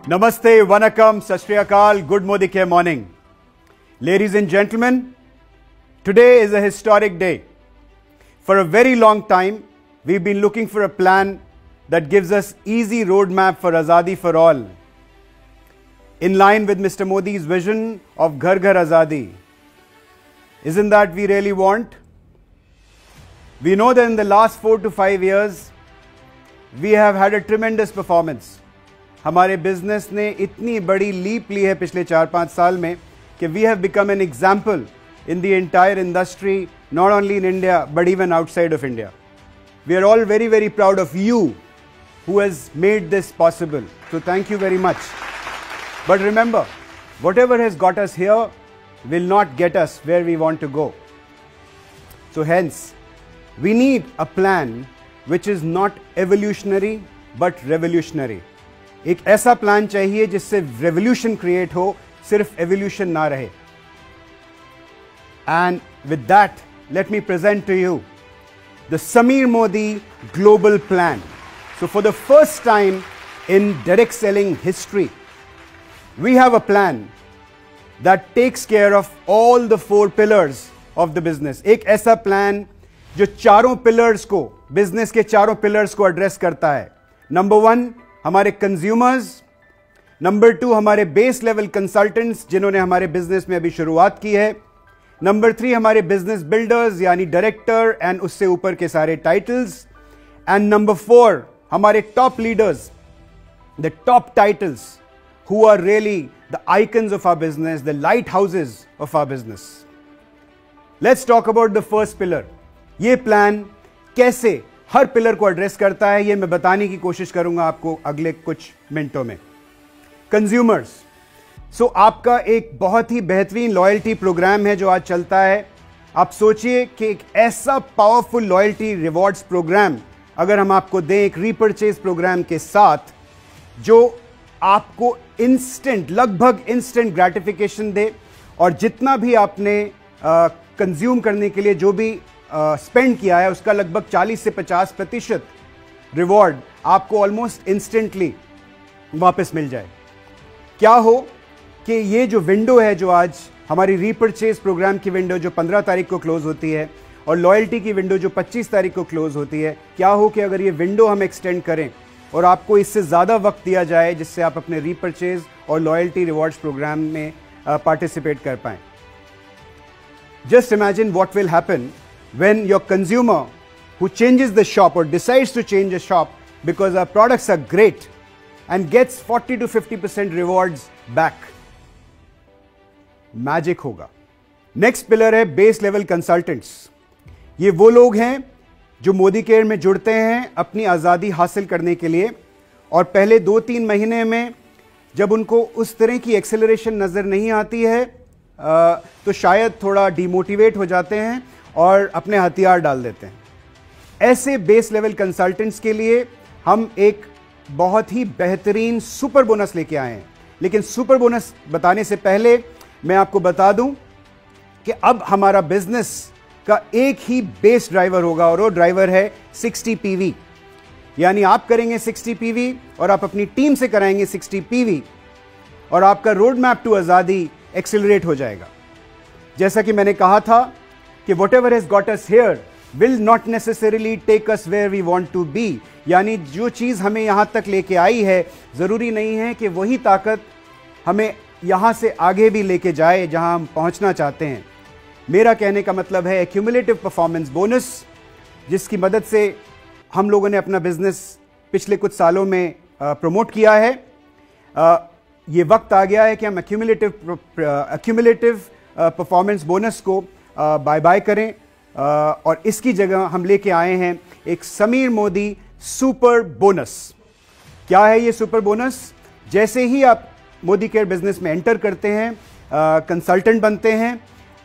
Namaste, Vanakkam, Sat Shri Akal, good Modike morning. Ladies and gentlemen, today is a historic day. For a very long time, we've been looking for a plan that gives us easy roadmap for Azadi for all. In line with Mr. Modi's vision of Ghar Ghar Azadi. Isn't that we really want? We know that in the last 4 to 5 years, we have had a tremendous performance. हमारे business ने इतनी बड़ी leap ली है पिछले 4-5 साल में कि we have become an example in the entire industry, not only in India but even outside of India. We are all very, very proud of you who has made this possible. So thank you very much. But remember, whatever has got us here will not get us where we want to go. So hence, we need a plan which is not evolutionary but revolutionary. एक ऐसा plan चाहिए जिससे revolution create हो, सिर्फ evolution ना रहे. And with that let me present to you the Sameer Modi global plan. So for the first time in direct selling history we have a plan that takes care of all the 4 pillars of the business. एक ऐसा plan जो चारों pillars को, business के चारों pillars को address करता है. नंबर 1 हमारे कंज्यूमर्स, नंबर 2 हमारे बेस लेवल कंसल्टेंट्स जिन्होंने हमारे बिजनेस में अभी शुरुआत की है, नंबर 3 हमारे बिजनेस बिल्डर्स यानी डायरेक्टर एंड उससे ऊपर के सारे टाइटल्स, एंड नंबर 4 हमारे top leaders, the top titles who are really the icons of our business, the light houses of our business. Let's talk about the first pillar. ये plan कैसे हर pillar को address करता है, यह मैं बताने की कोशिश करूंगा आपको अगले कुछ मिनटों में. कंज्यूमर्स. सो आपका एक बहुत ही बेहतरीन लॉयल्टी प्रोग्राम है जो आज चलता है. आप सोचिए कि एक ऐसा पावरफुल लॉयल्टी रिवॉर्ड्स प्रोग्राम अगर हम आपको दें एक रीपरचेज प्रोग्राम के साथ जो आपको इंस्टेंट, लगभग इंस्टेंट ग्रेटिफिकेशन दे, और जितना भी आपने कंज्यूम करने के लिए जो भी स्पेंड किया है उसका लगभग 40 से 50% रिवॉर्ड आपको ऑलमोस्ट इंस्टेंटली वापस मिल जाए. क्या हो कि ये जो विंडो है, जो आज हमारी रीपरचेज प्रोग्राम की विंडो जो 15 तारीख को क्लोज होती है और लॉयल्टी की विंडो जो 25 तारीख को क्लोज होती है, क्या हो कि अगर ये विंडो हम एक्सटेंड करें और आपको इससे ज़्यादा वक्त दिया जाए जिससे आप अपने रीपरचेज और लॉयल्टी रिवॉर्ड्स प्रोग्राम में पार्टिसिपेट कर पाएं. Just imagine what will happen when your consumer who changes the shop or decides to change a shop because our products are great and gets 40 to 50% rewards back. Magic होगा. Next pillar है base level consultants. ये वो लोग हैं जो Modi care में जुड़ते हैं अपनी आज़ादी हासिल करने के लिए, और पहले 2-3 महीने में जब उनको उस तरह की एक्सेलरेशन नज़र नहीं आती है तो शायद थोड़ा डिमोटिवेट हो जाते हैं और अपने हथियार डाल देते हैं. ऐसे बेस लेवल कंसल्टेंट्स के लिए हम एक बहुत ही बेहतरीन सुपर बोनस लेके आए हैं. लेकिन सुपर बोनस बताने से पहले मैं आपको बता दूं कि अब हमारा बिजनेस का एक ही बेस ड्राइवर होगा और वो ड्राइवर है 60 PV. यानी आप करेंगे 60 PV और आप अपनी टीम से कराएंगे 60 PV और आपका रोड मैप टू आज़ादी एक्सेलरेट हो जाएगा. जैसा कि मैंने कहा था कि whatever has got us here will not necessarily take us where we want to be. यानी जो चीज़ हमें यहाँ तक लेके आई है ज़रूरी नहीं है कि वही ताकत हमें यहाँ से आगे भी लेके जाए जहाँ हम पहुँचना चाहते हैं. मेरा कहने का मतलब है एक्यूमुलेटिव परफॉर्मेंस बोनस, जिसकी मदद से हम लोगों ने अपना बिजनेस पिछले कुछ सालों में प्रमोट किया है. ये वक्त आ गया है कि हम एक्यूमुलेटिव परफॉर्मेंस बोनस को बाय बाय करें, और इसकी जगह हम लेके आए हैं एक समीर मोदी सुपर बोनस. क्या है ये सुपर बोनस? जैसे ही आप मोदी केयर बिजनेस में एंटर करते हैं, कंसल्टेंट बनते हैं,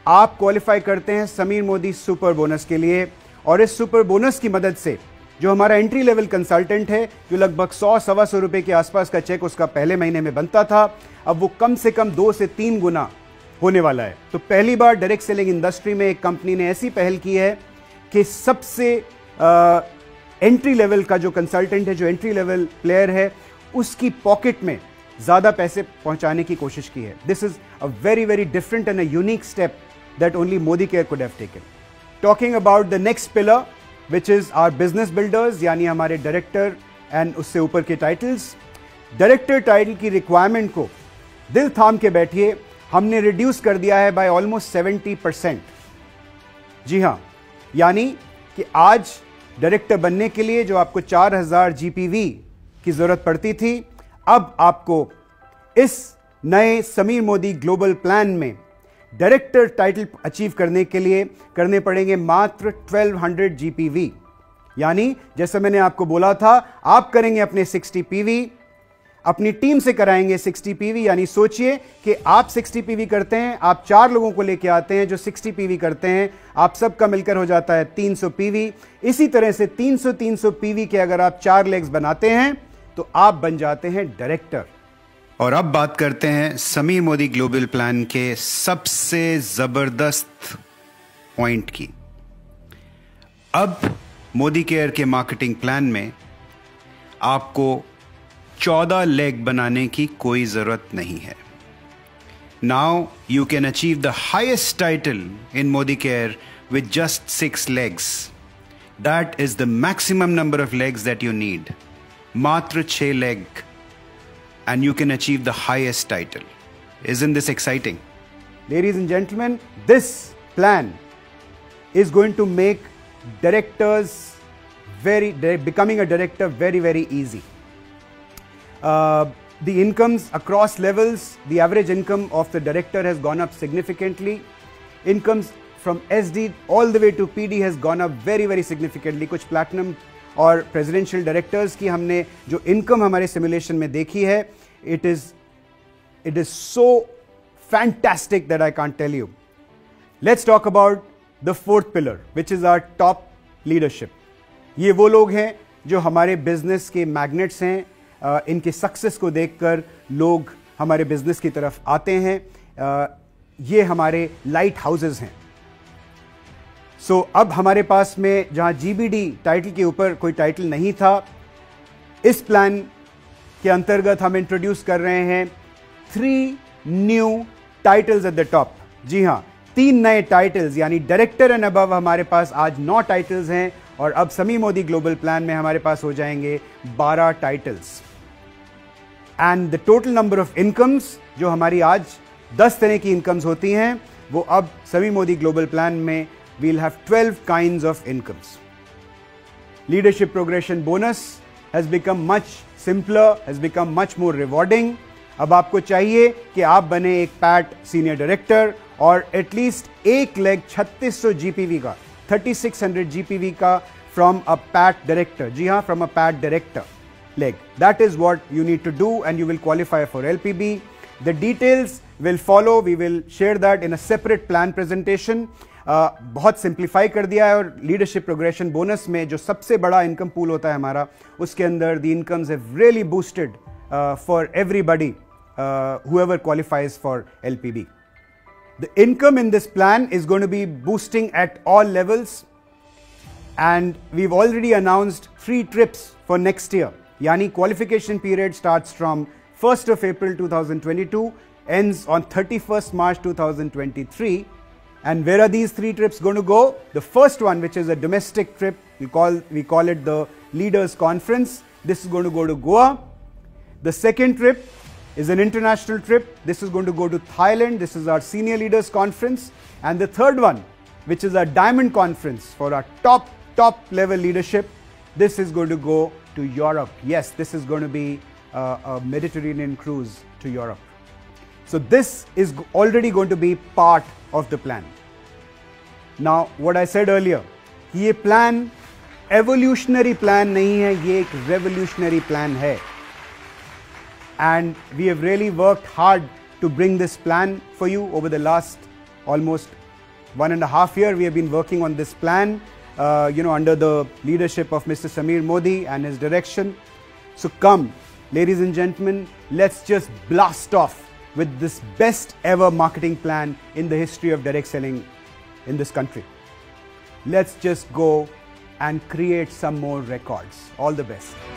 आप क्वालिफाई करते हैं समीर मोदी सुपर बोनस के लिए. और इस सुपर बोनस की मदद से जो हमारा एंट्री लेवल कंसल्टेंट है, जो लगभग 100-125 रुपए के आसपास का चेक उसका पहले महीने में बनता था, अब वो कम से कम 2 से 3 गुना होने वाला है. तो पहली बार डायरेक्ट सेलिंग इंडस्ट्री में एक कंपनी ने ऐसी पहल की है कि सबसे एंट्री लेवल का जो कंसल्टेंट है, जो एंट्री लेवल प्लेयर है, उसकी पॉकेट में ज़्यादा पैसे पहुंचाने की कोशिश की है. This is a very very different and a unique step that only Modicare could have taken. Talking about the next pillar which is our business builders, यानी हमारे डायरेक्टर एंड उससे ऊपर के टाइटल्स. डायरेक्टर टाइटल की रिक्वायरमेंट को दिल थाम के बैठिए, हमने रिड्यूस कर दिया है बाय ऑलमोस्ट 70%. जी हां, यानी कि आज डायरेक्टर बनने के लिए जो आपको 4000 जीपीवी की जरूरत पड़ती थी, अब आपको इस नए समीर मोदी ग्लोबल प्लान में डायरेक्टर टाइटल अचीव करने के लिए करने पड़ेंगे मात्र 1200 जीपीवी. यानी जैसे मैंने आपको बोला था, आप करेंगे अपने 60 पीवी, अपनी टीम से कराएंगे 60 पीवी. यानी सोचिए कि आप 60 पीवी करते हैं, आप 4 लोगों को लेके आते हैं जो 60 पीवी करते हैं, आप सबका मिलकर हो जाता है 300 पीवी. इसी तरह से 300 पीवी के अगर आप 4 लेग्स बनाते हैं तो आप बन जाते हैं डायरेक्टर. और अब बात करते हैं समीर मोदी ग्लोबल प्लान के सबसे जबरदस्त पॉइंट की. अब मोदी केयर के मार्केटिंग प्लान में आपको 14 लेग बनाने की कोई जरूरत नहीं है. Now you can achieve the highest title in Modi care with just 6 legs. That is the maximum number of legs that you need. मात्र 6 leg and you can achieve the highest title. Isn't this exciting? Ladies and gentlemen, this plan is going to make becoming a director very easy. The incomes across levels, the average income of the director has gone up significantly. Incomes from SD all the way to PD has gone up very significantly. कुछ platinum और presidential directors की हमने जो income हमारे simulation में देखी है, it is so fantastic that I can't tell you. Let's talk about the fourth pillar which is our top leadership. ये वो लोग हैं जो हमारे बिजनेस के मैग्नेट्स हैं. इनके सक्सेस को देखकर लोग हमारे बिजनेस की तरफ आते हैं. ये हमारे लाइट हाउसेस हैं. सो अब हमारे पास में जहां जीबीडी टाइटल के ऊपर कोई टाइटल नहीं था, इस प्लान के अंतर्गत हम इंट्रोड्यूस कर रहे हैं 3 new titles at the top. जी हां, 3 नए टाइटल्स, यानी डायरेक्टर एंड अबव हमारे पास आज 9 टाइटल्स हैं और अब समीर मोदी ग्लोबल प्लान में हमारे पास हो जाएंगे 12 titles. And the total number of incomes, जो हमारी आज 10 तरह की इनकम्स होती हैं, वो अब समीर मोदी ग्लोबल प्लान में we'll have 12 kinds of incomes. Leadership progression bonus has become much simpler, has become much more rewarding. अब आपको चाहिए कि आप बने एक पैट सीनियर डायरेक्टर और एटलीस्ट एक लेग 3600 जीपीवी का, 3600 जीपीवी का फ्रॉम अ पैट डायरेक्टर. जी हाँ, from a PAT director leg. That is what you need to do and you will qualify for LPB. The details will follow. We will share that in a separate plan presentation. बहुत simplify कर दिया है और leadership progression bonus में जो सबसे बड़ा income pool होता है हमारा, उसके अंदर the incomes have really boosted for everybody whoever qualifies for LPB. The income in this plan is going to be boosting at all levels and we've already announced free trips for next year. Yani qualification period starts from 1st of April 2022, ends on 31st March 2023. And where are these 3 trips going to go? The first one, which is a domestic trip, we call it the Leaders Conference. This is going to go to Goa. The second trip is an international trip. This is going to go to Thailand. This is our Senior Leaders Conference. And the third one, which is our Diamond Conference for our top level leadership, this is going to go to Europe. Yes, this is going to be a Mediterranean cruise to Europe. So this is already going to be part of the plan. Now, what I said earlier, ये plan evolutionary plan नहीं है, ये एक revolutionary plan है. And we have really worked hard to bring this plan for you over the last almost 1.5 years. We have been working on this plan, under the leadership of Mr. Sameer Modi and his direction. So come, ladies and gentlemen, let's just blast off with this best ever marketing plan in the history of direct selling in this country. Let's just go and create some more records. All the best.